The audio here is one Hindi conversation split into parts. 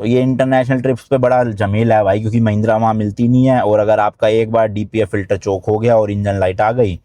तो ये इंटरनेशनल ट्रिप्स पे बड़ा झमेला है भाई, क्योंकि महिंद्रा वहाँ मिलती नहीं है, और अगर आपका एक बार डीपीएफ फिल्टर चोक हो गया और इंजन लाइट आ गई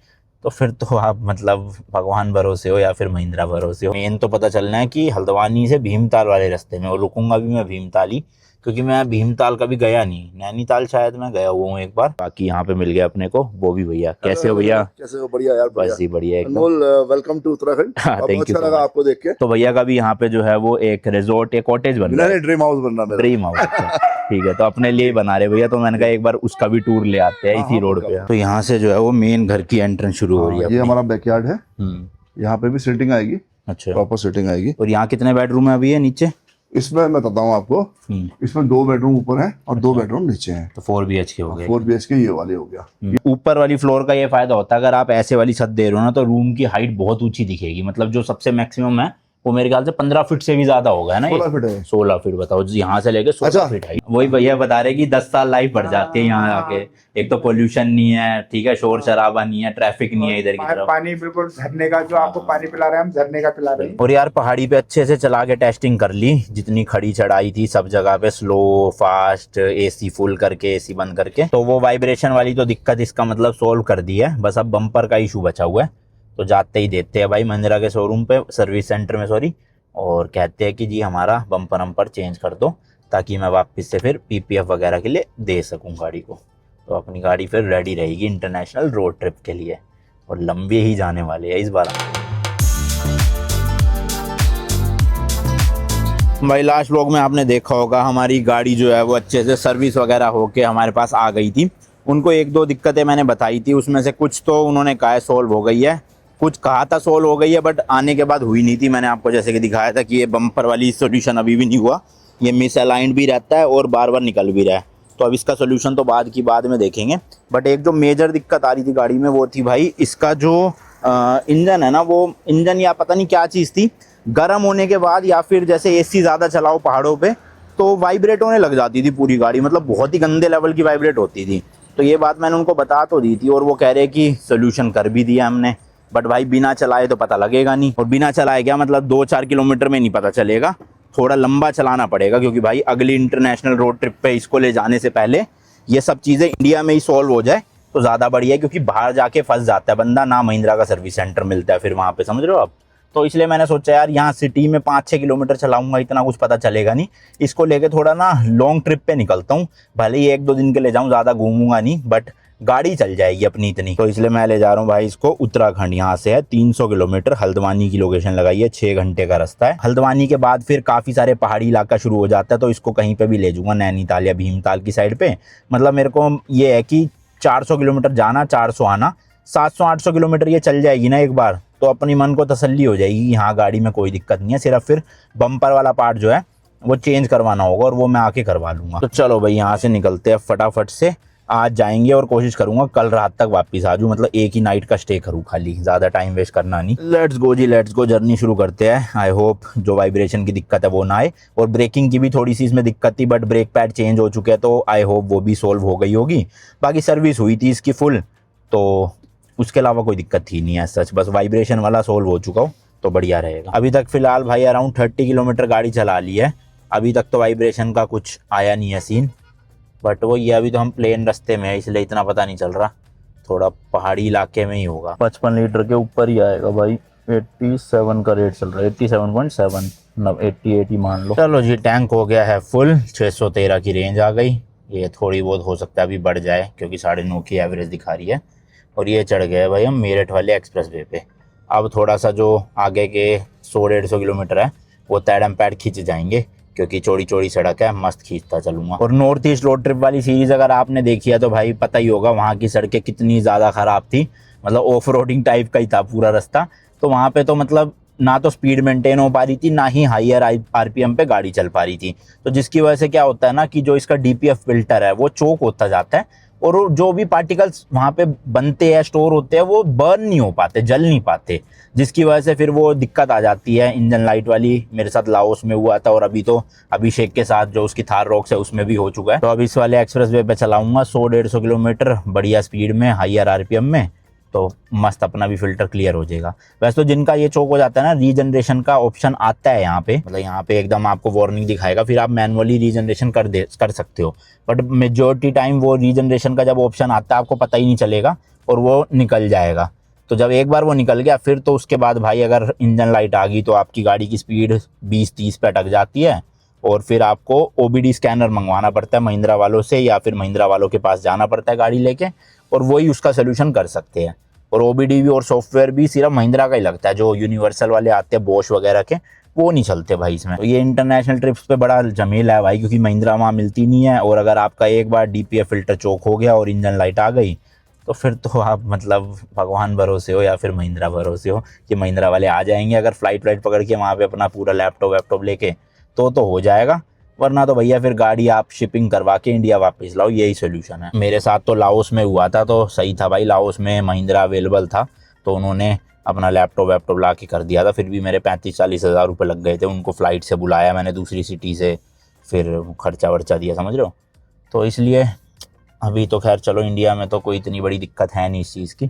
तो फिर तो आप मतलब भगवान भरोसे हो या फिर महिंद्रा भरोसे हो। मेन तो पता चलना है कि हल्द्वानी से भीमताल वाले रास्ते में, और रुकूंगा भी मैं भीमताल ही, क्योंकि मैं भीमताल कभी गया नहीं। नैनीताल शायद मैं गया हुआ हूँ एक बार। बाकी यहाँ पे मिल गया अपने को वो भी भैया। कैसे हो भैया? कैसे हो? बढ़िया यार, बस जी बढ़िया एकदम। Anmol, welcome to Uttarakhand. Thank you अच्छा लगा आपको देख के। तो भैया का भी यहाँ पे जो है वो एक रिजॉर्ट, एक कॉटेज बन रहा है। ड्रीम हाउस बनना मेरा। ड्रीम हाउस, अच्छा ठीक है। तो अपने लिए बना रहे भैया, तो मैंने कहा एक बार उसका भी टूर ले आते हैं इसी रोड पे। तो यहाँ से जो है वो मेन घर की एंट्रेंस शुरू हो रही है। ये हमारा बैकयार्ड है, यहाँ पे भी सीटिंग आएगी। अच्छा, प्रॉपर सीटिंग आएगी। और यहाँ कितने बेडरूम है अभी है नीचे? इसमें मैं बताता हूँ आपको, इसमें 2 बेडरूम ऊपर है और 2 बेडरूम नीचे हैं। तो 4 BHK हो गया। 4 BHK ये वाले हो गया। ऊपर वाली फ्लोर का ये फायदा होता है, अगर आप ऐसे वाली छत दे रहे हो ना तो रूम की हाइट बहुत ऊंची दिखेगी। मतलब जो सबसे मैक्सिमम है वो मेरे ख्याल से 15 फीट से भी ज्यादा होगा, है ना? 16 फीट है। 16 फीट बताओ, यहाँ से लेके 16 फीट हाइट। वही भैया बता रहे कि 10 साल लाइफ बढ़ जाती है यहाँ आके। एक तो पोल्यूशन नहीं है, ठीक है, शोर शराबा नहीं है, ट्रैफिक नहीं है इधर की तरफ। पानी बिल्कुल झरने का, जो आपको पानी पिला रहे हैं हम झरने का पिला रहे हैं। और यार पहाड़ी पे अच्छे से चला के टेस्टिंग कर ली, जितनी खड़ी चढ़ाई थी सब जगह पे, स्लो फास्ट, एसी फुल करके, एसी बंद करके। तो वो वाइब्रेशन वाली तो दिक्कत इसका मतलब सोल्व कर दी है, बस अब बम्पर का इशू बचा हुआ है। तो जाते ही देते हैं भाई महिंद्रा के शोरूम पे, सर्विस सेंटर में सॉरी, और कहते हैं कि जी हमारा बम्पर नंबर चेंज कर दो, ताकि मैं वापस से फिर पीपीएफ वगैरह के लिए दे सकूं गाड़ी को। तो अपनी गाड़ी फिर रेडी रहेगी इंटरनेशनल रोड ट्रिप के लिए, और लंबे ही जाने वाले हैं इस बार। भाई लास्ट व्लॉग में आपने देखा होगा हमारी गाड़ी जो है वो अच्छे से सर्विस वगैरह होके हमारे पास आ गई थी। उनको 1-2 दिक्कतें मैंने बताई थी, उसमें से कुछ तो उन्होंने कहा सोल्व हो गई है, कुछ कहा था सोल्व हो गई है, बट आने के बाद हुई नहीं थी। मैंने आपको जैसे कि दिखाया था कि ये बम्पर वाली सोल्यूशन अभी भी नहीं हुआ, ये मिस अलाइंड भी रहता है और बार बार निकल भी रहा है। तो अब इसका सोल्यूशन तो बाद में देखेंगे। बट एक जो मेजर दिक्कत आ रही थी गाड़ी में वो थी भाई इसका जो इंजन है ना, वो इंजन या पता नहीं क्या चीज़ थी, गर्म होने के बाद या फिर जैसे एसी ज़्यादा चलाओ पहाड़ों पे तो वाइब्रेट होने लग जाती थी पूरी गाड़ी, मतलब बहुत ही गंदे लेवल की वाइब्रेट होती थी। तो ये बात मैंने उनको बता तो दी थी, और वो कह रहे कि सोल्यूशन कर भी दिया हमने, बट भाई बिना चलाए तो पता लगेगा नहीं। और बिना चलाए क्या मतलब 2-4 किलोमीटर में नहीं पता चलेगा, थोड़ा लंबा चलाना पड़ेगा, क्योंकि भाई अगली इंटरनेशनल रोड ट्रिप पे इसको ले जाने से पहले ये सब चीज़ें इंडिया में ही सॉल्व हो जाए तो ज़्यादा बढ़िया है, क्योंकि बाहर जाके फंस जाता है बंदा, ना महिंद्रा का सर्विस सेंटर मिलता है फिर वहाँ पे, समझ रहे हो आप। तो इसलिए मैंने सोचा यार यहाँ सिटी में 5-6 किलोमीटर चलाऊंगा, इतना कुछ पता चलेगा नहीं, इसको लेके थोड़ा ना लॉन्ग ट्रिप पे निकलता हूँ, भले ही 1-2 दिन के ले जाऊँ, ज़्यादा घूमूंगा नहीं, बट गाड़ी चल जाएगी अपनी इतनी। तो इसलिए मैं ले जा रहा हूँ भाई इसको उत्तराखंड। यहाँ से है 300 किलोमीटर, हल्द्वानी की लोकेशन लगाई है, 6 घंटे का रास्ता है। हल्द्वानी के बाद फिर काफ़ी सारे पहाड़ी इलाका शुरू हो जाता है, तो इसको कहीं पे भी ले जाऊंगा, नैनीताल या भीमताल की साइड पे। मतलब मेरे को ये है कि 400 किलोमीटर जाना, 400 आना, 700-800 किलोमीटर ये चल जाएगी ना एक बार, तो अपनी मन को तसल्ली हो जाएगी। यहाँ गाड़ी में कोई दिक्कत नहीं है, सिर्फ फिर बम्पर वाला पार्ट जो है वो चेंज करवाना होगा, और वो मैं आके करवा लूँगा। तो चलो भाई यहाँ से निकलते हैं फटाफट से, आज जाएंगे और कोशिश करूंगा कल रात तक वापस आ जाऊँ, मतलब एक ही नाइट का स्टे करूँ खाली, ज़्यादा टाइम वेस्ट करना नहीं। लेट्स गो जी, लेट्स गो, जर्नी शुरू करते हैं। आई होप जो वाइब्रेशन की दिक्कत है वो ना आए, और ब्रेकिंग की भी थोड़ी सी इसमें दिक्कत थी, बट ब्रेक पैड चेंज हो चुके हैं, तो आई होप वो भी सोल्व हो गई होगी। बाकी सर्विस हुई थी इसकी फुल, तो उसके अलावा कोई दिक्कत थी नहीं है सच, बस वाइब्रेशन वाला सोल्व हो चुका हो तो बढ़िया रहेगा। अभी तक फिलहाल भाई अराउंड 30 किलोमीटर गाड़ी चला ली है, अभी तक तो वाइब्रेशन का कुछ आया नहीं है सीन, बट वो ये अभी तो हम प्लेन रास्ते में है इसलिए इतना पता नहीं चल रहा, थोड़ा पहाड़ी इलाके में ही होगा। 55 लीटर के ऊपर ही आएगा भाई, 87 का रेट चल रहा है, 87.7, 80 मान लो। चलो जी, टैंक हो गया है फुल, 613 की रेंज आ गई। ये थोड़ी बहुत हो सकता है अभी बढ़ जाए, क्योंकि 9.5 की एवरेज दिखा रही है। और ये चढ़ गए भाई हम मेरठ वाले एक्सप्रेस वे पे। अब थोड़ा सा जो आगे के 100-150 किलोमीटर है वो तैडम पैड खींच जाएंगे, क्योंकि चौड़ी चौड़ी सड़क है, मस्त खींचता चलूँगा। और नॉर्थ ईस्ट रोड ट्रिप वाली सीरीज़ अगर आपने देखी है तो भाई पता ही होगा वहाँ की सड़कें कितनी ज़्यादा ख़राब थी, मतलब ऑफ रोडिंग टाइप का ही था पूरा रास्ता। तो वहाँ पे तो मतलब ना तो स्पीड मेंटेन हो पा रही थी, ना ही हाईयर आरपीएम पे गाड़ी चल पा रही थी। तो जिसकी वजह से क्या होता है ना कि जो इसका डीपीएफ फिल्टर है वो चोक होता जाता है, और जो भी पार्टिकल्स वहाँ पे बनते हैं, स्टोर होते हैं, वो बर्न नहीं हो पाते, जल नहीं पाते, जिसकी वजह से फिर वो दिक्कत आ जाती है। इंजन लाइट वाली मेरे साथ लाओस में हुआ था, और अभी तो अभिषेक के साथ जो उसकी थार रॉक्स है उसमें भी हो चुका है। तो अब इस वाले एक्सप्रेस वे पे चलाऊंगा 100-150 किलोमीटर बढ़िया स्पीड में, हाईयर आरपीएम में, तो मस्त अपना भी फिल्टर क्लियर हो जाएगा। वैसे तो जिनका ये चोक हो जाता है ना, रीजनरेशन का ऑप्शन आता है यहाँ पे, मतलब यहाँ पे एकदम आपको वार्निंग दिखाएगा, फिर आप मैनुअली रीजनरेशन कर सकते हो। बट मेजोरिटी टाइम वो रीजनरेशन का जब ऑप्शन आता है आपको पता ही नहीं चलेगा और वो निकल जाएगा। तो जब एक बार वो निकल गया फिर तो उसके बाद भाई अगर इंजन लाइट आ गई तो आपकी गाड़ी की स्पीड 20-30 पे अटक जाती है और फिर आपको OBD स्कैनर मंगवाना पड़ता है महिंद्रा वालों से, या फिर महिंद्रा वालों के पास जाना पड़ता है गाड़ी लेके, और वही उसका सोल्यूशन कर सकते हैं। और OBD भी और सॉफ्टवेयर भी सिर्फ महिंद्रा का ही लगता है, जो यूनिवर्सल वाले आते हैं बॉश वगैरह के वो नहीं चलते भाई इसमें। तो ये इंटरनेशनल ट्रिप्स पे बड़ा झमेला है भाई, क्योंकि महिंद्रा वहाँ मिलती नहीं है, और अगर आपका एक बार DPF फिल्टर चोक हो गया और इंजन लाइट आ गई तो फिर तो आप मतलब भगवान भरोसे हो या फिर महिंद्रा भरोसे हो कि महिंद्रा वाले आ जाएंगे अगर फ्लाइट पकड़ के वहाँ पे अपना पूरा लैपटॉप लेके, तो हो जाएगा। वरना तो भैया फिर गाड़ी आप शिपिंग करवा के इंडिया वापस लाओ, यही सोल्यूशन है। मेरे साथ तो लाओस में हुआ था तो सही था भाई, लाओस में महिंद्रा अवेलेबल था तो उन्होंने अपना लैपटॉप ला के कर दिया था। फिर भी मेरे 35-40 हज़ार रुपये लग गए थे, उनको फ़्लाइट से बुलाया मैंने दूसरी सिटी से, फिर खर्चा वर्चा दिया, समझ रहे हो। तो इसलिए अभी तो खैर चलो इंडिया में तो कोई इतनी बड़ी दिक्कत है नहीं इस चीज़ की।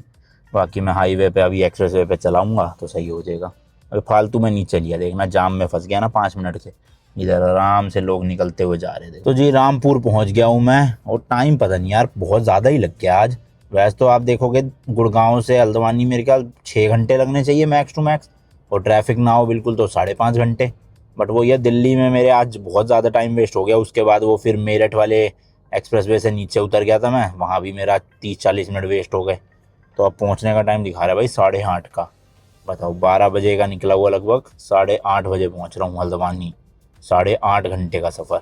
बाकी मैं हाईवे पे अभी एक्सप्रेस वे पे चलाऊँगा तो सही हो जाएगा। अभी फालतू में नीचे लिया, देखना जाम में फंस गया ना 5 मिनट के, इधर आराम से लोग निकलते हुए जा रहे थे। तो जी रामपुर पहुंच गया हूं मैं, और टाइम पता नहीं यार बहुत ज़्यादा ही लग गया आज। वैसे तो आप देखोगे गुड़गांव से हल्द्वानी मेरे ख्याल 6 घंटे लगने चाहिए मैक्स टू मैक्स, और ट्रैफिक ना हो बिल्कुल तो 5.5 घंटे। बट वो ये दिल्ली में मेरे आज बहुत ज़्यादा टाइम वेस्ट हो गया। उसके बाद वो फिर मेरठ वाले एक्सप्रेस वे से नीचे उतर गया था मैं, वहाँ भी मेरा 30-40 मिनट वेस्ट हो गए। तो अब पहुँचने का टाइम दिखा रहा है भाई 8:30 का। बताओ 12 बजे का निकला हुआ, लगभग 8:30 बजे पहुँच रहा हूँ हल्द्वानी। 8.5 घंटे का सफ़र।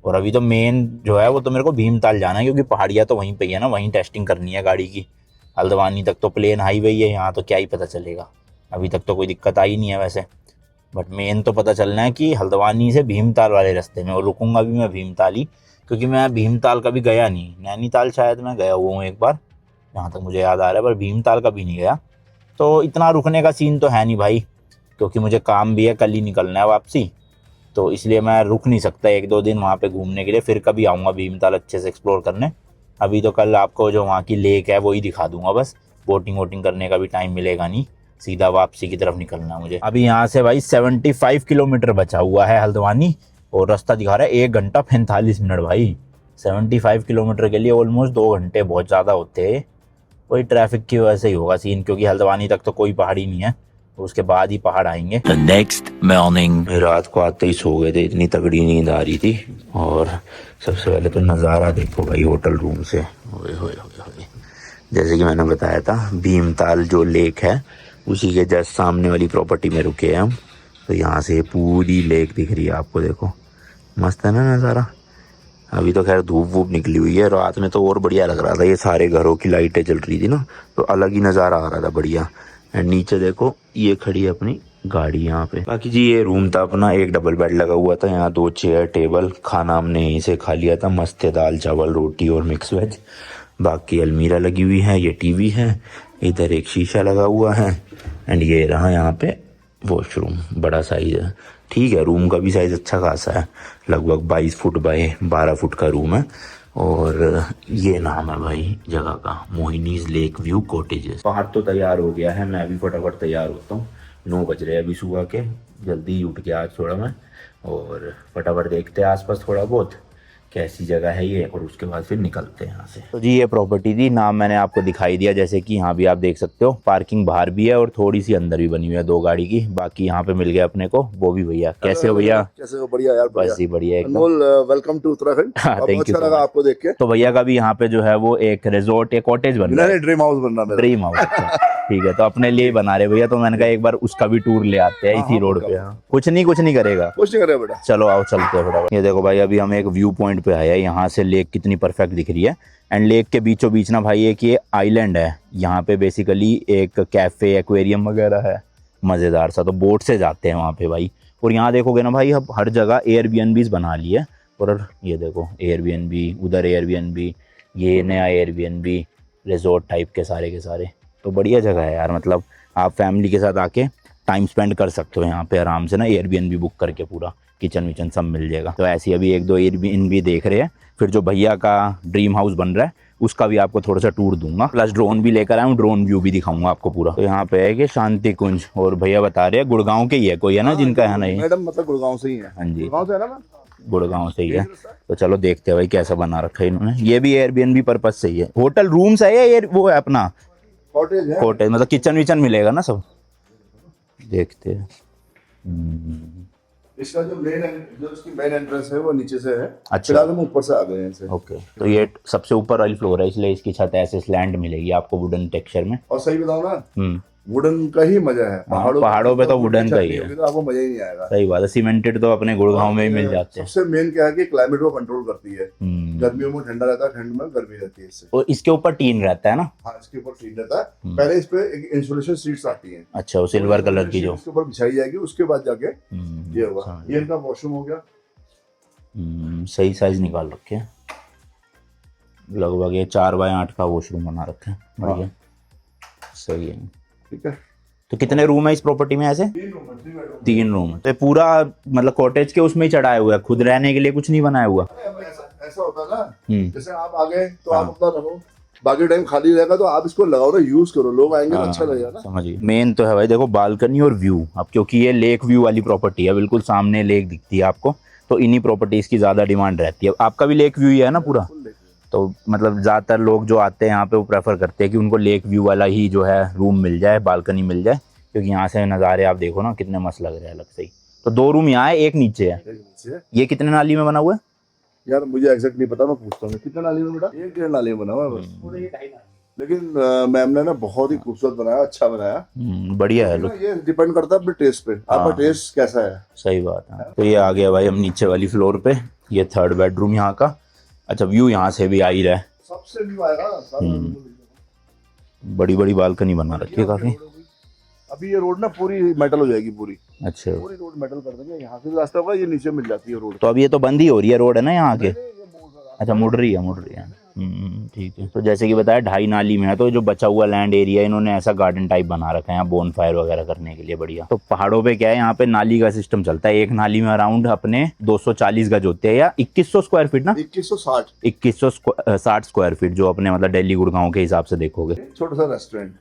और अभी तो मेन जो है वो तो मेरे को भीमताल जाना है, क्योंकि पहाड़ियाँ तो वहीं पे ही है ना, वहीं टेस्टिंग करनी है गाड़ी की। हल्द्वानी तक तो प्लेन हाईवे ही है, यहाँ तो क्या ही पता चलेगा। अभी तक तो कोई दिक्कत आई नहीं है वैसे, बट मेन तो पता चलना है कि हल्द्वानी से भीमताल वाले रास्ते में, और रुकूंगा भी मैं भीमताल ही, क्योंकि मैं भीमताल कभी गया नहीं। नैनीताल शायद मैं गया हुआ हूँ एक बार, जहाँ तक मुझे याद आ रहा है, पर भीमताल कभी नहीं गया। तो इतना रुकने का सीन तो है नहीं भाई, क्योंकि मुझे काम भी है, कल ही निकलना है वापसी, तो इसलिए मैं रुक नहीं सकता 1-2 दिन वहाँ पे घूमने के लिए। फिर कभी आऊँगा भीमताल अच्छे से एक्सप्लोर करने। अभी तो कल आपको जो वहाँ की लेक है वही दिखा दूंगा बस, बोटिंग वोटिंग करने का भी टाइम मिलेगा नहीं, सीधा वापसी की तरफ निकलना है मुझे। अभी यहाँ से भाई 75 किलोमीटर बचा हुआ है हल्द्वानी, और रास्ता दिखा रहा है 1 घंटा 45 मिनट भाई। 75 किलोमीटर के लिए ऑलमोस्ट 2 घंटे बहुत ज़्यादा होते हैं। वही ट्रैफिक की वजह से ही होगा सीन, क्योंकि हल्द्वानी तक तो कोई पहाड़ी नहीं है, उसके बाद ही पहाड़ आएंगे। The next morning. रात को आते ही सो गए थे, इतनी तगड़ी नींद आ रही थी। और सबसे पहले तो नज़ारा देखो भाई होटल रूम से, ओए होए होए होए। जैसे कि मैंने बताया था भीमताल जो लेक है उसी के जस्ट सामने वाली प्रॉपर्टी में रुके हैं हम। तो यहाँ से पूरी लेक दिख रही है आपको, देखो मस्त है ना नज़ारा। अभी तो खैर धूप वूप निकली हुई है, रात में तो और बढ़िया लग रहा था, ये सारे घरों की लाइटें जल रही थी ना, तो अलग ही नज़ारा आ रहा था बढ़िया। एंड नीचे देखो ये खड़ी है अपनी गाड़ी यहाँ पे। बाकी जी ये रूम था अपना, एक डबल बेड लगा हुआ था, यहाँ 2 चेयर टेबल, खाना हमने यहीं से खा लिया था, मस्त है, दाल चावल रोटी और मिक्स वेज। बाकी अलमीरा लगी हुई है, ये टीवी है, इधर एक शीशा लगा हुआ है, एंड ये रहा यहाँ पे वॉशरूम, बड़ा साइज है, ठीक है। रूम का भी साइज अच्छा खासा है, लगभग 22 फुट बाय 12 फुट का रूम है। और ये नाम है भाई जगह का, मोहिनीज लेक व्यू कॉटेजेस। पहाड़ तो तैयार हो गया है, मैं अभी फटाफट तैयार होता हूँ। 9 बज रहे हैं अभी सुबह के, जल्दी उठ के आज थोड़ा मैं, और फटाफट देखते हैं आसपास थोड़ा बहुत कैसी जगह है ये, और उसके बाद फिर निकलते हैं यहाँ से। तो जी ये प्रॉपर्टी थी, नाम मैंने आपको दिखाई दिया, जैसे कि यहाँ भी आप देख सकते हो पार्किंग बाहर भी है और थोड़ी सी अंदर भी बनी हुई है 2 गाड़ी की। बाकी यहाँ पे मिल गया अपने को वो भी भैया। कैसे हो भैया? कैसे हो? बढ़िया यार, बस ही बढ़िया एकदम। Anmol welcome to Uttarakhand. Thank you, अच्छा लगा आपको देख के। तो भैया का भी यहाँ पे जो है वो एक रिजॉर्ट या कॉटेज बन रहा है, ड्रीम हाउस बन रहा है, ड्रीम हाउस। ठीक है, तो अपने लिए बना रहे भैया, तो मैंने कहा एक बार उसका भी टूर ले आते हैं इसी रोड पे। कुछ नहीं करेगा, कुछ नहीं करेगा बेटा। चलो आओ चलते हैं फटाफट। ये देखो भाई अभी हम एक व्यू पॉइंट पे आए हैं, यहाँ से लेक कितनी परफेक्ट दिख रही है। एंड लेक के बीचों बीच ना भाई एक ये आइलैंड है, यहाँ पे बेसिकली एक कैफे एक्वेरियम वगैरह है मज़ेदार सा, तो बोट से जाते हैं वहाँ पे भाई। और यहाँ देखोगे ना भाई अब हर जगह एयरबीएनबीज बना ली है, और ये देखो एयरबीएनबी, उधर एयरबीएनबी, ये नया एयरबीएनबी, रिजॉर्ट टाइप के सारे। तो बढ़िया जगह है यार, मतलब आप फैमिली के साथ आके टाइम स्पेंड कर सकते हो यहाँ पे आराम से ना, एयरबीएनबी बुक करके पूरा किचन विचन सब मिल जाएगा। तो ऐसी अभी 1-2 एयरबीएनबी देख रहे हैं, फिर जो भैया का ड्रीम हाउस बन रहा है उसका भी आपको थोड़ा सा टूर दूंगा, प्लस ड्रोन भी लेकर आया हूँ, ड्रोन व्यू भी दिखाऊंगा आपको पूरा। तो यहाँ पे है कि शांति कुंज, और भैया बता रहे हैं गुड़गांव के ही है कोई, है ना जिनका है ना ये? मैडम मतलब गुड़गांव से ही है। हाँ जी, गुड़गांव से है ना मैम? गुड़गांव से ही है। तो चलो देखते हैं भाई कैसा बना रखा है इन्होंने। ये भी एयरबीएनबी पर्पज से ही है। होटल रूम्स है या ये वो है अपना कॉटेज है। कॉटेज, मतलब किचन विचन मिलेगा ना सब? देखते हैं। इसका जो उसकी मेन एंट्रेंस है वो नीचे से है। अच्छा। फिलहाल हम ऊपर से आ गए हैं इसे। ओके, तो ये सबसे ऊपर वाली फ्लोर है, इसलिए इसकी छत ऐसे स्लैंड मिलेगी आपको वुडन टेक्सचर में। और सही बताओ ना, वुडन का ही मजा है। पहाड़ों पे तो वुडन का ही है। तो आपको मजा ही नहीं आएगा। सही बात है, सीमेंटेड तो अपने गुड़गांव में ही मिल जाते हैं। सबसे मेन क्या है कि क्लाइमेट को कंट्रोल करती है। गर्मियों में ठंडा रहता है, ठंड में गर्मी रहती है इससे। और इसके ऊपर टीन रहता है ना? हाँ, इसके ऊपर टीन रहता है। पहले इस पे एक इंसुलेशन शीट्स आती हैं। अच्छा, वो सिल्वर कलर की जो इसके ऊपर बिछाई जाएगी, उसके बाद जाके ये होगा। ये इनका वॉशरूम हो गया। सही साइज निकाल रखे हैं, लगभग ये 4x8 का वॉशरूम बना रखे हैं। बढ़िया, सही है। ठीक है। तो कितने रूम है इस प्रॉपर्टी में? ऐसे 3 रूम। तो पूरा मतलब कॉटेज के उसमें ही चढ़ाया हुआ है, खुद रहने के लिए कुछ नहीं बनाया हुआ? ऐसा होता है ना, जैसे आप आ गए तो आप अपना रहो, बाकी टाइम खाली रहेगा तो आप इसको लगाओ ना, यूज करो, लोग आएंगे तो अच्छा लगेगा ना। समझिए। मेन तो है भाई देखो बालकनी और व्यू। अब क्योंकि ये लेक व्यू वाली प्रॉपर्टी है, बिल्कुल सामने लेक दिखती है आपको, तो इन्हीं प्रॉपर्टीज की ज्यादा डिमांड रहती है। आपका भी लेक व्यू ही है ना पूरा? तो मतलब ज़्यादातर लोग जो आते हैं यहाँ पे वो प्रेफर करते हैं कि उनको लेक व्यू वाला ही जो है रूम मिल जाए, बालकनी मिल जाए, क्योंकि यहाँ से नज़ारे आप देखो ना कितने मस्त लग रहे हैं अलग से ही। तो 2 रूम यहाँ है, एक नीचे है। ये कितने नाली में बना हुआ है यार? मुझे एग्जैक्ट नहीं पता, मैं पूछता हूँ। कितने नाली में बेटा? 1-1.5 नाली में बना हुआ है बस। लेकिन मैम ने ना बहुत ही खूबसूरत बनाया, अच्छा बनाया। बढ़िया है लुक। ये डिपेंड करता है अपने टेस्ट पे, आपका टेस्ट कैसा है। सही बात है। तो ये आ गया भाई हम नीचे वाली फ्लोर पे। ये 3rd बेडरूम यहाँ का। अच्छा, व्यू यहाँ से भी आ ही रहा है, सबसे व्यू आएगा। बड़ी बड़ी बालकनी बना रखी है काफी। अभी ये रोड ना पूरी मेटल हो जाएगी पूरी। अच्छा, पूरी रोड मेटल कर देंगे। यहाँ से रास्ता होगा, ये नीचे मिल जाती है रोड। तो अब ये तो बंद ही हो रही है रोड, है ना यहाँ के? अच्छा, मुड़ रही है। ठीक है। तो जैसे कि बताया 2.5 नाली में है, तो जो बचा हुआ लैंड एरिया इन्होंने ऐसा गार्डन टाइप बना रखा है यहाँ बोन फायर वगैरह करने के लिए। बढ़िया। तो पहाड़ों पे क्या है, यहाँ पे नाली का सिस्टम चलता है। एक नाली में अराउंड अपने 240 गज होते हैं, या 2100 स्क्वायर फीट ना? 2160 स्क्वायर फीट, जो अपने मतलब दिल्ली गुड़गांव के हिसाब से देखोगे। छोटा सा रेस्टोरेंट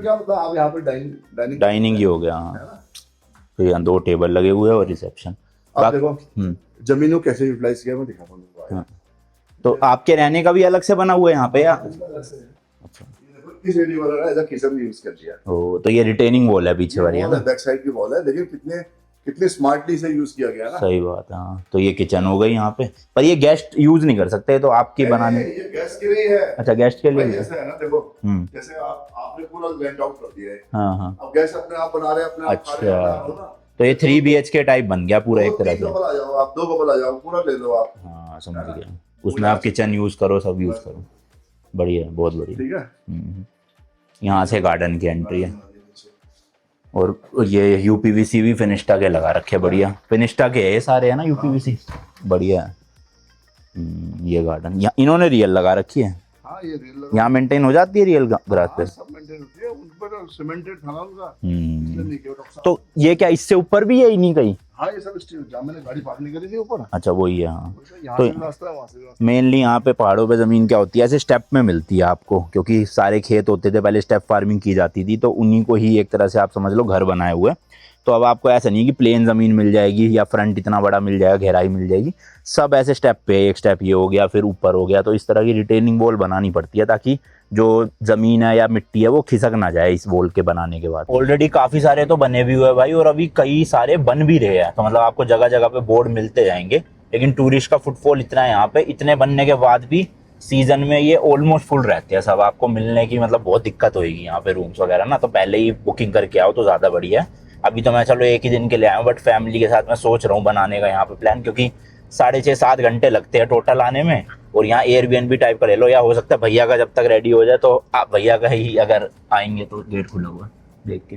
क्या होता है? आप यहाँ पे डाइनिंग ही हो गया। हाँ, तो यहाँ 2 टेबल लगे हुए हैं और रिसेप्शन। आप देखो जमीन को कैसे यूटिलाइज किया, मैं दिखाता हूँ। तो आपके रहने का भी अलग से बना हुआ है यहाँ पे या? अच्छा, इस एरिया वाला एज अ किचन यूज कर दिया। ओ, तो ये रिटेनिंग वॉल है पीछे वाली, है ना? बैक साइड की वॉल है, लेकिन कितने स्मार्टली से यूज किया गया ना। सही बात है। हाँ, तो ये किचन हो गई यहाँ पे, पर ये गेस्ट यूज नहीं कर सकते, तो आपके बनाने। ये गेस्ट के लिए है। अच्छा, गेस्ट के लिए जैसे है ना, देखो जैसे आपने पूरा रेंट आउट कर दिया है। हाँ। अब गेस्ट अपने आप बना रहे हैं, अपने आप खा रहे हैं, अच्छा, तो ये 3 BHK टाइप बन गया पूरा एक तरह से। कपल आ जाओ आप, 2 कपल आ जाओ, पूरा ले लो आप। हाँ, समझ गया। उसमें आप किचन यूज करो, सब यूज करो। बढ़िया, बहुत बढ़िया। ठीक है। यहाँ से गार्डन की एंट्री है, और ये यूपीवीसी भी फिनिस्टा के लगा रखे। बढ़िया, फिनिस्टा के है सारे, है ना यूपीवीसी। बढ़िया है। ये गार्डन यहाँ इन्होंने रियल लगा रखी है। हाँ, ये रियल यहाँ मेंटेन हो जाती है रियल ग्रास पे? सब मेंटेन होती है, उन पर सीमेंटेड था ना उनका। तो ये क्या इससे ऊपर भी है इन्हीं का ही? हाँ, ये सब स्टील, जहाँ मैंने गाड़ी पार्क नहीं करी थी ऊपर। अच्छा, वही है। हाँ, यहाँ से रास्ता है, वहाँ से रास्ता। मेनली यहाँ पे पहाड़ों पे ज़मीन क्या होती है, ऐसे स्टेप में मिलती है आपको, क्योंकि सारे खेत होते थे पहले, स्टेप फार्मिंग की जाती थी, तो उन्हीं को ही एक तरह से आप समझ लो घर बनाए हुए। तो अब आपको ऐसा नहीं कि प्लेन ज़मीन मिल जाएगी या फ्रंट इतना बड़ा मिल जाएगा, गहराई मिल जाएगी, सब ऐसे स्टेप पे, एक स्टेप ये हो गया, फिर ऊपर हो गया। तो इस तरह की रिटेनिंग वॉल बनानी पड़ती है, ताकि जो ज़मीन है या मिट्टी है वो खिसक ना जाए इस वॉल के बनाने के बाद। ऑलरेडी काफ़ी सारे तो बने भी हुए हैं भाई, और अभी कई सारे बन भी रहे हैं। तो मतलब आपको जगह जगह पे बोर्ड मिलते जाएंगे, लेकिन टूरिस्ट का फुटफॉल इतना है यहाँ पे, इतने बनने के बाद भी सीजन में ये ऑलमोस्ट फुल रहते हैं सब। आपको मिलने की मतलब बहुत दिक्कत होगी यहाँ पे रूम्स वगैरह ना, तो पहले ही बुकिंग करके आओ तो ज़्यादा बढ़िया है। अभी तो मैं चलो 1 ही दिन के लिए आया हूँ, बट फैमिली के साथ मैं सोच रहा हूँ बनाने का यहाँ पे प्लान, क्योंकि 6.5-7 घंटे लगते हैं टोटल आने में, और यहाँ एयरबीएनबी टाइप का ले लो, या हो सकता है भैया का जब तक रेडी हो जाए तो आप भैया का ही अगर आएंगे तो गेट खुला हुआ देख के।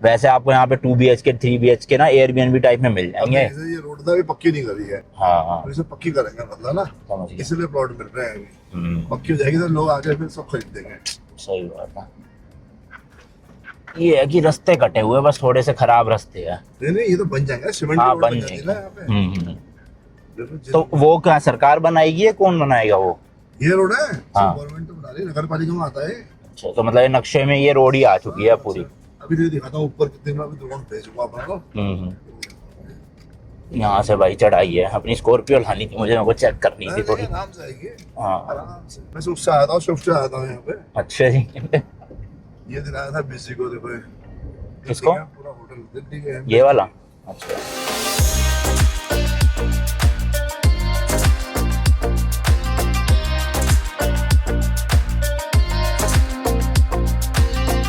वैसे आपको यहाँ पे 2 BHK 3 BHK ना एयरबीएनबी टाइप में मिल जाएंगे। ये रोड भी पक्की नहीं करी है। हाँ, इसे पक्की करेंगे मतलब ना, समझ गया। इसलिए प्लॉट मिल रहे हैं। पक्की हो जाएगी तो लोग आके फिर सब खरीद देंगे। सही बात है। ये है कि रास्ते कटे हुए, बस थोड़े से खराब रास्ते हैं। नहीं, ये तो बन जाएंगे, सीमेंट हाँ, रोड बन बन जाती है ना यहाँ पे। तो वो क्या सरकार बनाएगी या कौन बनाएगा वो? ये रोड है हाँ। गवर्नमेंट तो बना रही है, नगर पालिका में आता है। अच्छा, तो मतलब ये नक्शे में ये रोड ही आ चुकी है पूरी। अभी तो दिखाता हूँ ऊपर कितने में, अभी ड्रोन भेज चुका अपना को। यहाँ से भाई चढ़ाई है, अपनी स्कॉर्पियो लानी थी मुझे, मेरे को चेक करनी थी थोड़ी। आराम से आएगी, हाँ आराम से। मैं स्विफ्ट से आया था, स्विफ्ट से आया था यहाँ पे। अच्छा जी। ये दिलाया था बीसी को, देखो ये। किसको? पूरा होटल दिल्ली के है। ये वाला? अच्छा।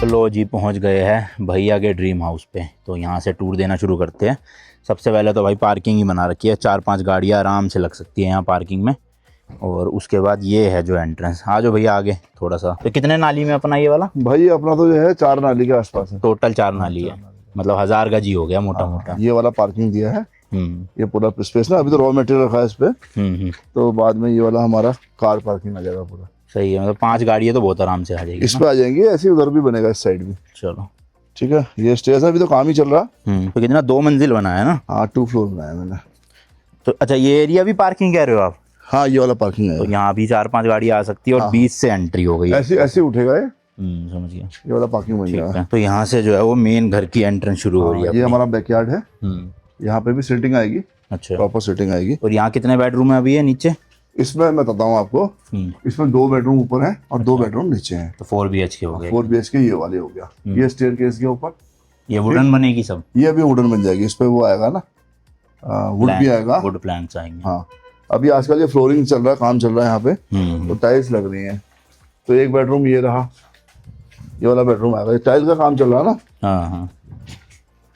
लो जी, पहुंच गए हैं भैया के ड्रीम हाउस पे। तो यहाँ से टूर देना शुरू करते हैं। सबसे पहले तो भाई पार्किंग ही बना रखी है, 4-5 गाड़ियाँ आराम से लग सकती है यहाँ पार्किंग में। और उसके बाद ये है जो एंट्रेंस। आ जाओ भैया आगे थोड़ा सा। तो कितने नाली में अपना ये वाला? भाई अपना तो जो है 4 नाली के आसपास है। टोटल 4 नाली है, मतलब 1000 गज ही हो गया मोटा मोटा। ये वाला पार्किंग दिया है, हम्म ये पूरा स्पेस ना। अभी तो रॉ मटेरियल रखा है इस पे, तो बाद में ये वाला हमारा कार पार्किंग आ जाएगा पूरा। सही है, मतलब 5 गाड़ियाँ तो बहुत आराम से आ जाएगी इस पे आ जाएंगे, ऐसे ही उधर भी बनेगा इस साइड भी। चलो ठीक है, ये स्टेज अभी तो काम ही चल रहा। तो कितना 2 मंजिल बना है ना? हाँ 2 फ्लोर बनाया मैंने। तो अच्छा, ये एरिया भी पार्किंग कह रहे हो आप? हाँ ये वाला पार्किंग तो है, यहाँ भी 4-5 गाड़ी आ सकती है और 20 से एंट्री हो गई। ऐसे ऐसे उठेगा ये। समझ गया। ये वाला पार्किंग बन ठीक जाएगा। है, तो यहाँ से जो है वो मेन घर की एंट्रेंस शुरू हो रही है ये हमारा बैकयार्ड है, हम्म यहाँ पे भी सीटिंग आएगी, अच्छा। प्रॉपर सीटिंग आएगी। और यहाँ कितने बेडरूम है अभी है नीचे? इसमें मैं बताता हूँ आपको, इसमें 2 बेडरूम ऊपर है और 2 बेडरूम नीचे हैं। तो 4 BHK हो गए। 4 BHK ये वाले हो गया। ये स्टेयरकेस के ऊपर ये वुडन बनेगी सब? ये अभी वुडन बन जाएगी। इस पे वो आएगा ना, वुड भी आएगा। वुड प्लैंक्स आएंगे। हाँ अभी आजकल ये फ्लोरिंग चल रहा है, काम चल रहा है यहाँ पे, तो टाइल्स लग रही हैं। तो एक बेडरूम ये रहा, ये वाला बेडरूम आएगा। टाइल्स का काम चल रहा है ना। हाँ।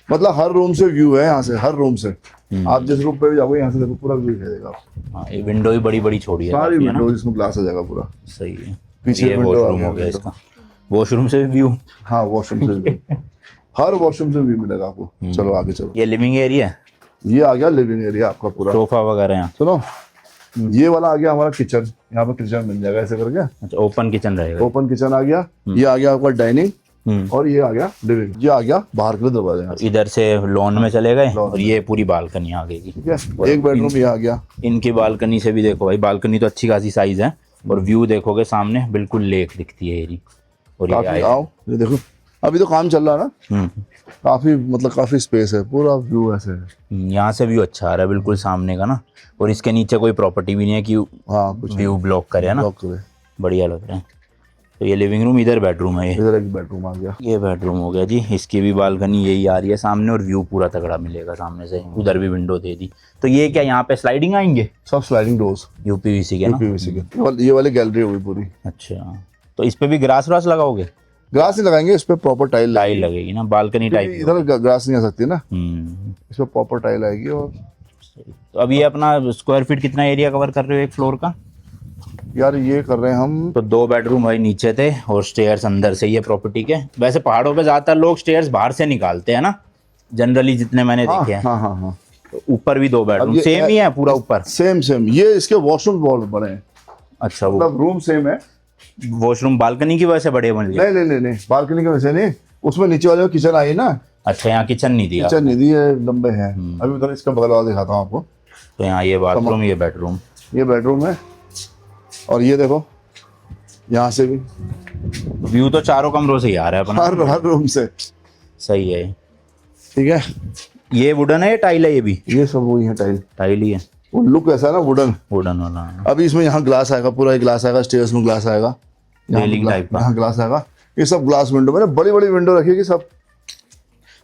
मतलब हर रूम से व्यू है यहाँ से, हर रूम से। आप जिस रूम पे भी जाओगे यहाँ से देखो पूरा व्यू मिलेगा आपको। हाँ, ये विंडो भी बड़ी बड़ी छोड़ी है सारी काफी, है ना? विंडोज इसमें ग्लास आ जाएगा पूरा। सही है। पीछे ये window आ वॉशरूम गया, हो गया window। इसका। वॉशरूम से भी व्यू? हाँ वॉशरूम से व्यू, हर वॉशरूम से व्यू मिलेगा आपको। चलो आगे चलो। ये लिविंग एरिया है? ये आ गया लिविंग एरिया आपका पूरा, सोफा वगैरह यहाँ? सुनो ये वाला आ गया हमारा किचन। यहाँ पे किचन मिल जाएगा ऐसे करके। अच्छा, ओपन किचन रहेगा? ओपन किचन आ गया। ये आ गया आपका डाइनिंग, और ये आ गया लिविंग। ये आ गया बाहर के लिए दरवाजा। इधर से लॉन में चले गए और ये पूरी बालकनी आ गई। ठीक है, एक बेडरूम ये आ गया। इनकी बालकनी से भी देखो भाई, बालकनी तो अच्छी खासी साइज है और व्यू देखोगे सामने बिल्कुल लेक दिखती है ये। और ये काफी आओ, ये देखो अभी तो काम चल रहा है ना। काफी मतलब काफी स्पेस है, पूरा व्यू ऐसे है। यहाँ से व्यू अच्छा आ रहा है बिल्कुल सामने का ना। और इसके नीचे कोई प्रॉपर्टी भी नहीं है कि हाँ कुछ व्यू ब्लॉक करे, है ना? ब्लॉक करे। बढ़िया लग रहा है। तो ये लिविंग रूम, इधर बेडरूम है। इधर एक बेडरूम आ गया। ये बेडरूम हो गया जी। इसकी भी बालकनी यही आ रही है सामने और व्यू पूरा तगड़ा मिलेगा सामने से। उधर भी विंडो दे दी। तो ये क्या यहाँ पे स्लाइडिंग आएंगे? सब स्लाइडिंग डोर्स UPVC के ना? PVC के। ये वाली गैलरी होगी पूरी। अच्छा, तो इस पे भी ग्रास व्रास लगाओगे? ग्लास नहीं लगाएंगे, इस पे प्रॉपर टाइल टाइल लगेगी ना, बालकनी टाइप। इधर ग्लास नहीं आ सकती ना, हम्म। इस पे प्रॉपर टाइल आएगी। और तो अभी ये अपना स्क्वायर फीट कितना एरिया कवर कर रहे हो एक फ्लोर का? यार ये कर रहे हैं हम। तो 2 बेडरूम भाई नीचे थे और स्टेयर्स अंदर से ही है प्रॉपर्टी के। वैसे पहाड़ों पे ज्यादातर लोग स्टेयर्स बाहर से निकालते हैं ना, जनरली जितने मैंने देखे हैं। हाँ हाँ हाँ। तो ऊपर भी 2 बेडरूम ये सेम ही है पूरा ऊपर? सेम ये इसके वॉशरूम बहुत बड़े हैं। अच्छा, वो मतलब रूम सेम है। वॉशरूम बालकनी की वजह से बड़े बन गए? नहीं बालकनी की वजह से नहीं, उसमें नीचे वाले में किचन आई ना। अच्छा, यहाँ किचन नहीं दिया? किचन नहीं दी है, लंबे हैं। अभी उधर इसका बगल वाला दिखाता हूँ आपको। तो यहाँ ये बाथरूम, ये बेडरूम। ये बेडरूम है। और ये देखो यहाँ से भी व्यू तो चारों कमरों से ही आ रहा है अपना। हर रूम से। सही है। ठीक है, ये वुडन है या टाइल है? ये भी ये सब वही है, टाइल टाइल ही है। वो लुक ऐसा है ना वुडन वाला। अभी इसमें यहाँ ग्लास आएगा, पूरा एक ग्लास आएगा, स्टेयर्स में ग्लास आएगा, रेलिंग टाइप का। यहाँ ग्लास आएगा। ये सब ग्लास विंडो, मैंने बड़ी बड़ी विंडो रखी सब।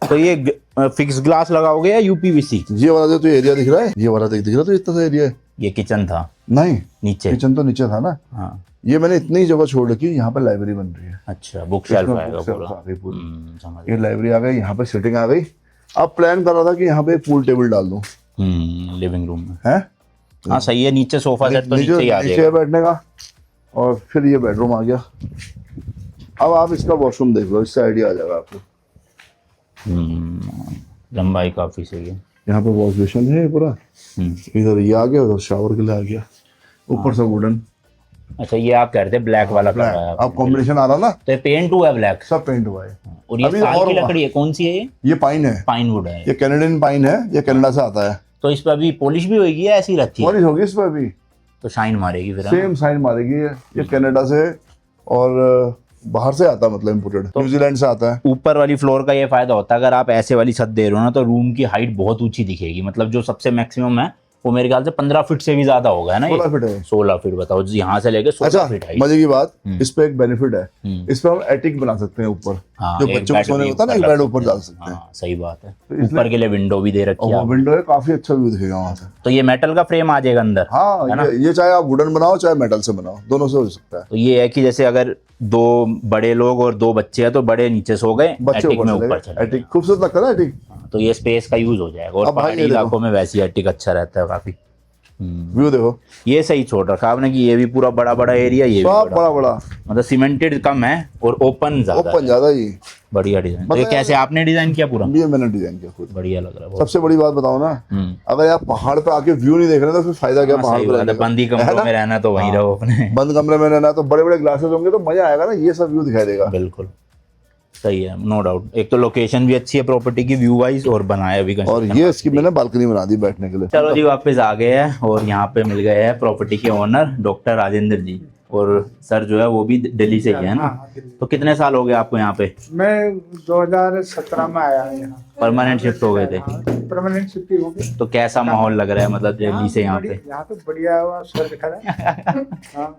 तो ये फिक्स ग्लास लगाओगे या UPVC? ये वाला जो एरिया दिख रहा है, ये वाला दिख रहा है, तो इतना सा एरिया है। ये किचन था? नहीं, नीचे किचन तो नीचे था ना। हाँ। ये मैंने इतनी जगह छोड़ रखी, यहाँ पे लाइब्रेरी बन रही है। अच्छा, बुक शेल्फ इसमें आएगा book shelf पूरा। आ गई पूरी। समझ ये लाइब्रेरी आ गई, यहाँ पे सीटिंग आ गई। अब प्लान कर रहा था कि यहाँ पे पूल टेबल डाल दूं। लिविंग रूम में है हाँ सही है। नीचे सोफा सेट तो नीचे ही आ नीचे जाएगा। बैठने का। और फिर ये बेडरूम आ गया। अब आप इसका वॉशरूम देख लो, इससे आइडिया आ जाएगा आपको। लंबाई काफी सही है। यहाँ पे वॉश बेसिन है पूरा। इधर ये आ गया, उधर शावर के लिए आ गया। ऊपर से वुडन। अच्छा, ये आप कह रहे थे ब्लैक वाला ब्लैक, करवाया अब कॉम्बिनेशन आ रहा ना। तो पेंट हुआ है ब्लैक? सब पेंट हुआ है। और ये अभी साल और की लकड़ी है? कौन सी है ये पाइन है। पाइन वुड है। ये कैनेडियन पाइन है, ये कनाडा से आता है। तो इस पर अभी पॉलिश भी होगी या ऐसी रहती है? पॉलिश होगी इस पर अभी। तो शाइन मारेगी फिर, है ना? सेम साइन मारेगी ये कनाडा से और बाहर से आता है, मतलब इम्पोर्टेड न्यूजीलैंड से आता है। ऊपर वाली फ्लोर का ये फायदा होता है, अगर आप ऐसे वाली छत दे रहे हो ना तो रूम की हाइट बहुत ऊंची दिखेगी, मतलब जो सबसे मैक्सिमम है वो मेरे ख्याल से 15 फीट से भी ज्यादा होगा, है ना? 16 फीट है। 16 फीट, बताओ, यहाँ से लेके 16 अच्छा, फीट हाइट। मजे की बात, इस पे एक बेनिफिट है, इस पे हम एटिक बना सकते हैं ऊपर, हाँ, जो एक बच्चों को बेड सोने भी होता है ना, एक ऊपर बेड रख ऊपर सकते डाल हैं। सकते हैं। हाँ, सही बात है। इसलिए- ऊपर के लिए विंडो भी दे रखी और है वो आपने। विंडो है, काफी अच्छा व्यू दिखेगा वहां से। तो ये मेटल का फ्रेम आ जाएगा अंदर। हाँ, ये चाहे आप वुडन बनाओ चाहे मेटल से बनाओ, दोनों से हो सकता है। तो ये है कि जैसे अगर 2 बड़े लोग और 2 बच्चे हैं तो बड़े नीचे सो गए, बच्चे एटिक में ऊपर ऊपर चले चले गए, एटिक खूबसूरत लगता है ना एटिक, गए। तो ये स्पेस का यूज हो जाएगा, और अब भाई पहाड़ी ये देखो। इलाकों में वैसे एटिक अच्छा रहता है काफी। व्यू देखो, ये सही छोड़ रखा आपने कि ये भी पूरा बड़ा बड़ा एरिया, ये भी सब बड़ा, बड़ा बड़ा, मतलब सीमेंटेड कम है और ओपन ज्यादा ओपन है। ज्यादा ही। बढ़िया डिजाइन। तो ये मतलब- कैसे आपने डिजाइन किया पूरा? ये मैंने डिजाइन किया खुद। बढ़िया लग रहा है बहुत। सबसे बड़ी बात बताओ ना, अगर आप पहाड़ पे आके व्यू नहीं देख रहे तो फिर फायदा क्या हाँ, पहाड़ सही पे बात है, रहने का? बंदी है कमरों ना? में रहना तो वहीं हाँ। रहो अपने। बंद कमरे में रहना तो बड़े बड़े ग्लासेस होंगे तो मजा आएगा ना, ये सब व्यू दिखाई देगा। बिल्कुल सही है, नो डाउट। एक तो लोकेशन भी अच्छी है प्रॉपर्टी की व्यू वाइज, और बनाया भी और ये इसकी मैंने बालकनी बना दी बैठने के लिए। चलो जी, वापस आ गए हैं और यहाँ पे मिल गए हैं प्रॉपर्टी के ओनर डॉक्टर राजेंद्र जी, और सर जो है वो भी दिल्ली से ही है ना? हाँ, दिल्ली। तो कितने साल हो गए आपको यहाँ पे? मैं 2017 में आया हूँ यहाँ। परमानेंट शिफ्ट हो गए थे? परमानेंट छुट्टी हो गई। तो कैसा माहौल लग रहा है, मतलब दिल्ली से यहाँ पे? यहाँ तो बढ़िया हुआ, स्वर्ग खड़ा है। हाँ,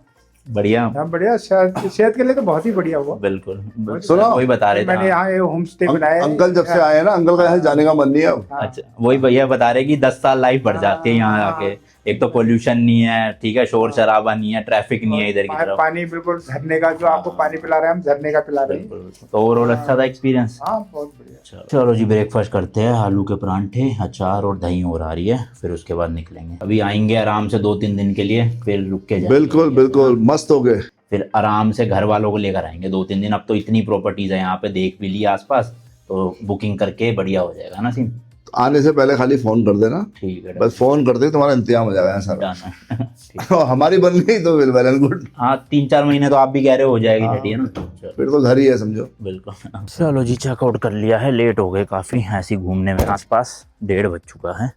बढ़िया। यहाँ बढ़िया, सेहत के लिए तो बहुत ही बढ़िया हुआ। बिल्कुल, सुनो, वही बता रहे थे। मैंने हाँ। यहाँ होम स्टे बनाया है। अंकल जब से आए हैं ना, अंकल का यहाँ जाने का मन नहीं है अब। हाँ। अच्छा, वही भैया बता रहे कि 10 साल लाइफ बढ़ जाती है यहाँ आके। एक तो पोल्यूशन नहीं है, ठीक है, शोर शराबा नहीं है, ट्रैफिक नहीं है इधर की तरफ। पानी बिल्कुल झरने का, जो आपको पानी पिला रहे हैं हम झरने का पिला रहे हैं। बिल्कुल। तो ओवरऑल अच्छा था एक्सपीरियंस। हाँ, बहुत बढ़िया। चलो जी, ब्रेकफास्ट करते हैं। आलू के परांठे, अचार और दही और आ रही है, फिर उसके बाद निकलेंगे। अभी आएंगे आराम से 2-3 दिन के लिए, फिर रुक के जाएंगे। बिल्कुल बिल्कुल मस्त हो गए। फिर आराम से घर वालों को लेकर आएंगे 2-3 दिन। अब तो इतनी प्रॉपर्टीज है यहाँ पे, देख भी लिया आसपास, तो बुकिंग करके बढ़िया हो जाएगा ना सीन। आने से पहले खाली फोन कर देना, ठीक है, बस फोन करते ही तुम्हारा इंतजाम हो जाएगा सारा। डन है। ठीक। हमारी बन गई तो वेल एंड गुड, हाँ, 3-4 महीने तो आप भी कह रहे हो जाएगी रेडी, है ना? चलो, फिर तो घर ही है समझो। बिल्कुल। चलो जी, चेकआउट कर लिया है, लेट हो गए काफ़ी ऐसे ही घूमने में, आसपास 1:30 बज चुका है।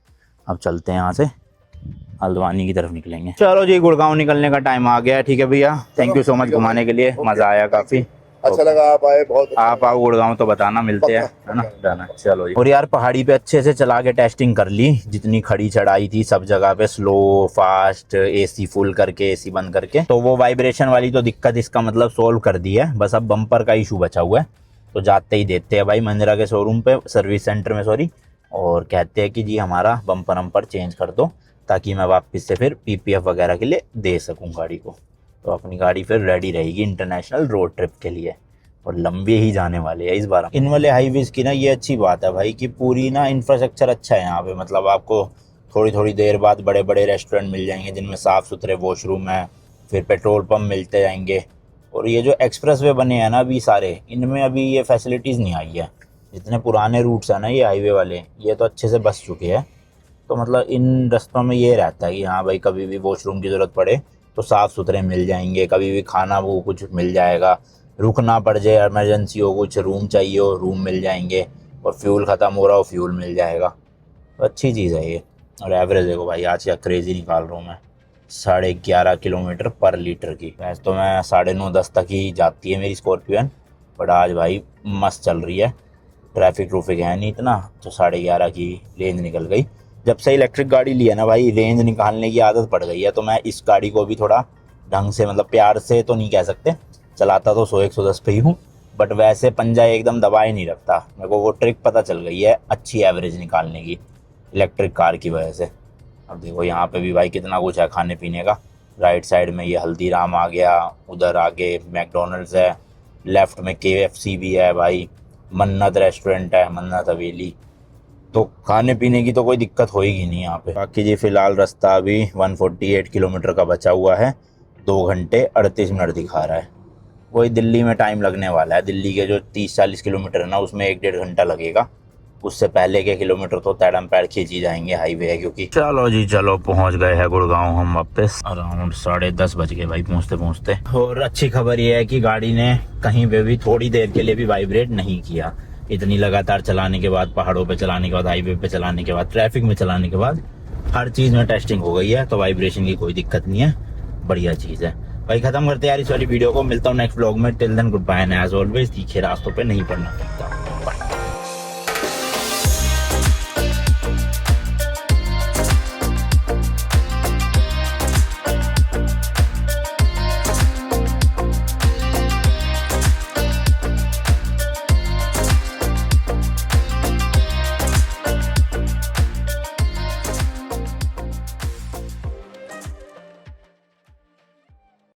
अब चलते हैं यहाँ से, हल्द्वानी की तरफ निकलेंगे। चलो जी, गुड़गांव निकलने का टाइम आ गया है। ठीक है भैया, थैंक यू सो मच घुमाने के लिए, मज़ा आया काफ़ी। अच्छा लगा आप आए, बहुत अच्छा। आप आओ गुड़गांव तो बताना, मिलते हैं, है ना? डन है। चलो जी। और यार पहाड़ी पे अच्छे से चला के टेस्टिंग कर ली, जितनी खड़ी चढ़ाई थी सब जगह पे, स्लो फास्ट, एसी फुल करके, एसी बंद करके। तो वो वाइब्रेशन वाली तो दिक्कत इसका मतलब सोल्व कर दी है, बस अब बम्पर का इशू बचा हुआ है। तो जाते ही देते हैं भाई मंदिरा के शोरूम पे, सर्विस सेंटर में सॉरी, और कहते हैं कि जी हमारा बम्पर नंबर चेंज कर दो, ताकि मैं वापस से फिर PPF वगैरह के लिए दे सकूँ गाड़ी को। तो अपनी गाड़ी फिर रेडी रहेगी इंटरनेशनल रोड ट्रिप के लिए, और लंबे ही जाने वाले हैं इस बार। इन वाले हाईवेज की ना ये अच्छी बात है भाई कि पूरी ना इंफ्रास्ट्रक्चर अच्छा है यहाँ पे, मतलब आपको थोड़ी थोड़ी देर बाद बड़े बड़े रेस्टोरेंट मिल जाएंगे जिनमें साफ़ सुथरे वॉशरूम है, फिर पेट्रोल पंप मिलते जाएंगे। और ये जो एक्सप्रेस वे बने हैं ना अभी सारे, इनमें अभी ये फैसिलिटीज़ नहीं आई है। जितने पुराने रूट्स हैं ना ये हाईवे वाले, ये तो अच्छे से बस चुके हैं। तो मतलब इन रास्तों में ये रहता है कि हाँ भाई, कभी भी वॉशरूम की ज़रूरत पड़े तो साफ़ सुथरे मिल जाएंगे, कभी भी खाना वो कुछ मिल जाएगा, रुकना पड़ जाए, इमरजेंसी हो, कुछ रूम चाहिए हो, रूम मिल जाएंगे, और फ्यूल ख़त्म हो रहा हो फ्यूल मिल जाएगा। तो अच्छी चीज़ है ये। और एवरेज देखो भाई, आज क्या क्रेज़ी निकाल रहा हूँ मैं, 11.5 किलोमीटर पर लीटर की। वैसे तो मैं 9:30-10 तक ही जाती है मेरी स्कॉर्पियन, बट आज भाई मस्त चल रही है, ट्रैफिक ट्रूफिक है नहीं इतना, तो 11.5 की रेंज निकल गई। जब से इलेक्ट्रिक गाड़ी ली है ना भाई, रेंज निकालने की आदत पड़ गई है। तो मैं इस गाड़ी को भी थोड़ा ढंग से, मतलब प्यार से तो नहीं कह सकते, चलाता तो 100-110 पे ही हूँ, बट वैसे पंजा एकदम दबाए नहीं रखता। मेरे को वो ट्रिक पता चल गई है अच्छी एवरेज निकालने की इलेक्ट्रिक कार की वजह से। अब देखो यहाँ पे भी भाई कितना कुछ है खाने पीने का। राइट साइड में ये हल्दीराम आ गया, उधर आगे मैकडोनल्ड्स है, लेफ्ट में KFC भी है भाई, मन्नत रेस्टोरेंट है, मन्नत हवेली। तो खाने पीने की तो कोई दिक्कत होएगी नहीं यहाँ पे। बाकी जी फ़िलहाल रास्ता अभी 148 किलोमीटर का बचा हुआ है, 2 घंटे 38 मिनट दिखा रहा है। वही दिल्ली में टाइम लगने वाला है, दिल्ली के जो 30-40 किलोमीटर है ना उसमें 1-1.5 घंटा लगेगा। उससे पहले के किलोमीटर तो तैडम पैड खींची जाएंगे, हाईवे है क्योंकि। चलो जी चलो, पहुंच गए हैं गुड़गांव हम वापस। अराउंड 10:30 बज गए भाई पहुंचते पहुंचते। और अच्छी खबर ये है कि गाड़ी ने कहीं पे भी थोड़ी देर के लिए भी वाइब्रेट नहीं किया। इतनी लगातार चलाने के बाद, पहाड़ों पे चलाने के बाद, हाईवे पे चलाने के बाद, ट्रैफिक में चलाने के बाद हर चीज में टेस्टिंग हो गई है, तो वाइब्रेशन की कोई दिक्कत नहीं है, बढ़िया चीज है भाई। खत्म करते हैं यार इस वाली वीडियो को, मिलता हूँ नेक्स्ट व्लॉग में। Till then goodbye and as always तीखे रास्तों पे नहीं पड़ना पड़ता।